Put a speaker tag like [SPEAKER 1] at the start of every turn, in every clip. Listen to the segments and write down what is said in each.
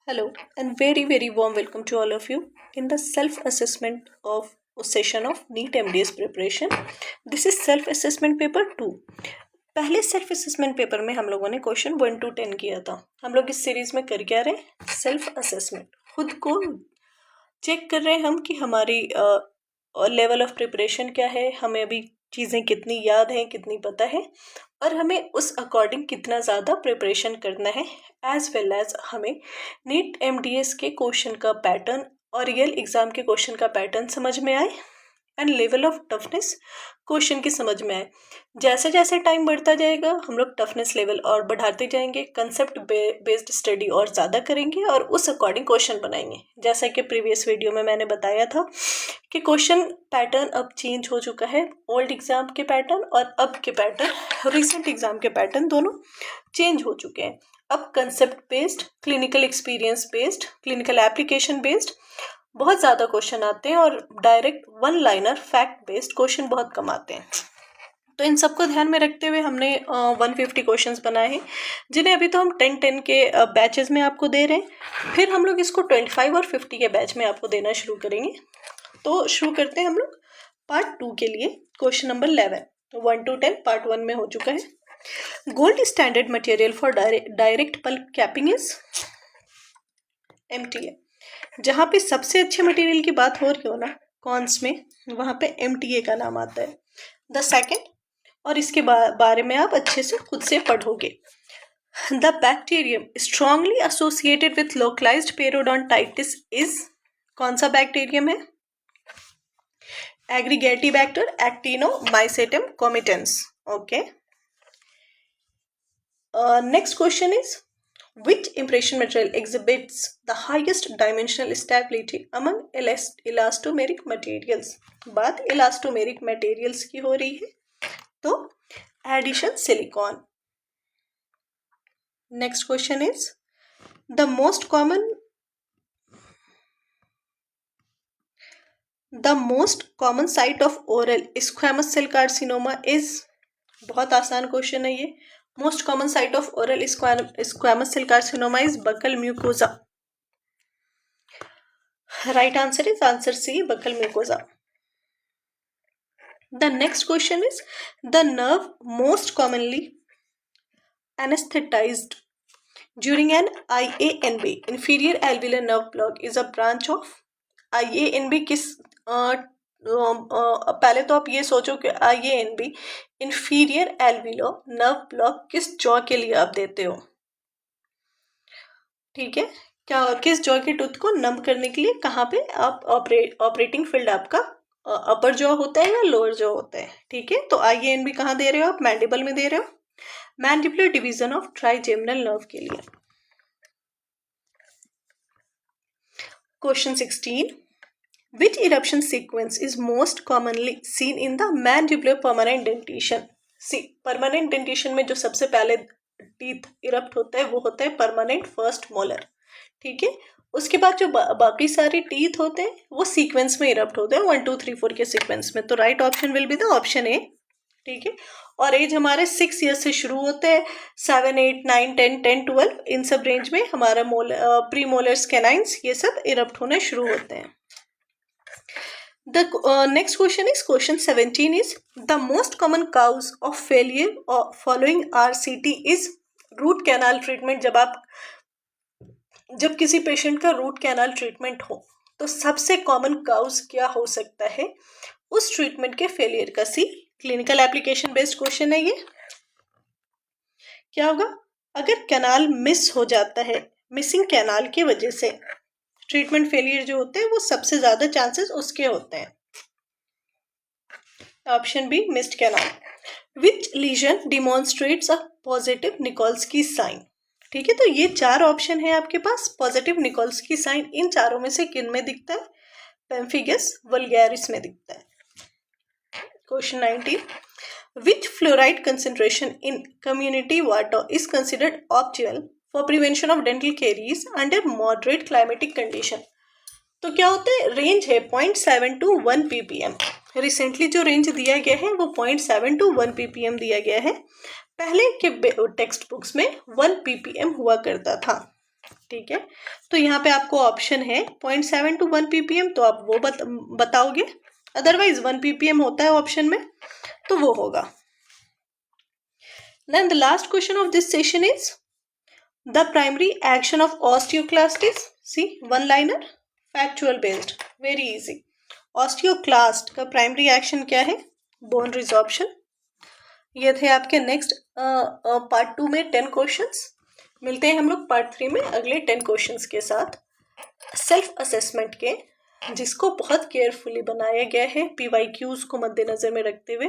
[SPEAKER 1] Hello and very warm welcome to all of you in the self assessment of session of NEET MDS preparation. This is self assessment paper 2. पहले self assessment paper में हम लोगों ने question 1 to 10 किया था. हम लोग इस सीरीज में कर क्या रहे हैं? Self assessment. खुद को चेक कर रहे हैं हम कि हमारी लेवल ऑफ प्रिपरेशन क्या है, हमें अभी चीज़ें कितनी याद हैं, कितनी पता है और हमें उस अकॉर्डिंग कितना ज़्यादा प्रिपरेशन करना है, एज वेल एज हमें नीट एमडीएस के क्वेश्चन का पैटर्न और रियल एग्ज़ाम के क्वेश्चन का पैटर्न समझ में आए and level of toughness question की समझ में आए. जैसे जैसे टाइम बढ़ता जाएगा हम लोग टफनेस लेवल और बढ़ाते जाएंगे, कंसेप्ट बेस्ड स्टडी और ज़्यादा करेंगे और उस अकॉर्डिंग क्वेश्चन बनाएंगे. जैसा कि प्रीवियस वीडियो में मैंने बताया था कि क्वेश्चन पैटर्न अब चेंज हो चुका है. ओल्ड एग्ज़ाम के पैटर्न और अब के पैटर्न, रिसेंट एग्ज़ाम के पैटर्न दोनों चेंज हो चुके हैं. अब concept based, clinical experience based, clinical application based बहुत ज़्यादा क्वेश्चन आते हैं और direct one liner fact based question बहुत कम आते हैं. तो इन सबको ध्यान में रखते हुए हमने 150 क्वेश्चंस बनाए हैं, जिन्हें अभी तो हम 10 के बैचेस में आपको दे रहे हैं. फिर हम लोग इसको 25 और 50 के बैच में आपको देना शुरू करेंगे. तो शुरू करते हैं हम लोग पार्ट 2 के लिए. क्वेश्चन नंबर 11, 1 to 10 पार्ट 1 में हो चुका है. Gold standard material for direct pulp capping is MTA. जहाँ पे सबसे अच्छे मटेरियल की बात हो रही हो ना कॉन्स में, वहाँ पे MTA का नाम आता है. द सेकेंड, और इसके बारे में आप अच्छे से खुद से पढ़ोगे. The bacterium strongly associated with localised periodontitis is, कौन सा बैक्टीरियम है? Aggregatibacter actinomycetemcomitans. Okay. Next question is which impression material exhibits the highest dimensional stability among elastomeric materials? बात elastomeric materials की हो रही है, तो addition silicon. Next question is the most common site of oral squamous cell carcinoma is, बहुत आसान question है ये. Most common site of oral squamous cell carcinoma is buccal mucosa. Right answer is answer C, buccal mucosa. The next question is the nerve most commonly anesthetized during an IANB, inferior alveolar nerve block, is a branch of IANB. किस पहले तो आप ये सोचो कि IANB inferior alveolar nerve block किस jaw के लिए आप देते हो. ठीक है, क्या किस जॉ के टूथ को नम करने के लिए कहाँ पे आप ऑपरेटिंग फील्ड आपका अपर जॉ होता है या लोअर जॉ होता है. ठीक है, तो IANB कहाँ दे रहे हो आप? मैंडिबल में दे रहे हो, mandibular division of trigeminal nerve के लिए. Question 16, which eruption sequence is most commonly seen in the mandibular permanent dentition? See, permanent dentition में जो सबसे पहले टीथ इरप्ट होता है वो होता है परमानेंट फर्स्ट मोलर. ठीक है, उसके बाद जो बाकी सारे टीथ होते हैं वो सीक्वेंस में इरप्ट होते हैं 1 2 3 4 के सीक्वेंस में. तो right option will be the option A. ठीक है, और एज हमारे 6 ईयर्स से शुरू होते हैं, 7 8 9 10 10 12 इन सब रेंज में हमारा प्री मोलर्स कैनाइंस ये सब इरप्ट होने शुरू होते हैं. The next question is question 17 is the most common cause of failure following RCT is root canal treatment. जब किसी पेशेंट का रूट कैनाल ट्रीटमेंट हो तो सबसे कॉमन काउज क्या हो सकता है उस ट्रीटमेंट के फेलियर का? सी, क्लिनिकल एप्लीकेशन बेस्ड क्वेश्चन है ये. क्या होगा अगर कैनाल मिस हो जाता है? मिसिंग कैनाल की वजह से ट्रीटमेंट फेलियर जो होते हैं वो सबसे ज्यादा चांसेस उसके होते हैं. Option B, missed canal. Which lesion demonstrates a positive Nikolsky sign? ठीक है, तो ये 4 ऑप्शन है आपके पास. पॉजिटिव निकोल्स्की साइन इन चारों में से किन में दिखता है? पेम्फिगस वल्गैरिस में दिखता है. Question 19, which fluoride concentration in community water is considered optimal for prevention of dental caries under moderate climatic condition? तो क्या होता है, रेंज है 0.7 to 1 ppm. रिसेंटली जो रेंज दिया गया है वो 0.7 to 1 ppm दिया गया है. पहले के टेक्स्ट बुक्स में 1 ppm हुआ करता था. ठीक है, तो यहाँ पे आपको ऑप्शन है 0.7 to 1 ppm, तो आप वो बताओगे, अदरवाइज 1 ppm होता है ऑप्शन में, तो वो होगा। Then the last question of this session is the primary action of osteoclast is, see, one liner, factual based, very easy। osteoclast का primary action क्या है? bone resorption। ये थे आपके नेक्स्ट पार्ट 2 में 10 क्वेश्चंस। मिलते हैं हम लोग पार्ट 3 में अगले 10 क्वेश्चंस के साथ, सेल्फ असेसमेंट के, जिसको बहुत केयरफुली बनाया गया है, PYQs को मद्देनजर में रखते हुए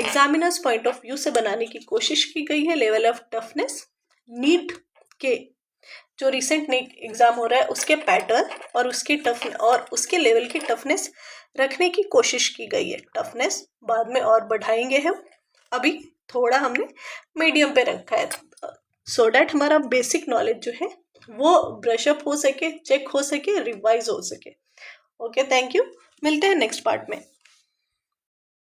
[SPEAKER 1] एग्जामिनर्स पॉइंट ऑफ व्यू से बनाने की कोशिश की गई है। लेवल ऑफ टफनेस, नीट के जो रिसेंट नीट एग्जाम हो रहा है उसके पैटर्न और उसके लेवल की टफनेस रखने की कोशिश की गई है। टफनेस बाद में और बढ़ाएंगे हम, अभी थोड़ा हमने मीडियम पे रखा है, सो डैट हमारा बेसिक नॉलेज जो है वो ब्रशअप हो सके, चेक हो सके, रिवाइज हो सके। ओके, थैंक यू, मिलते हैं नेक्स्ट पार्ट में।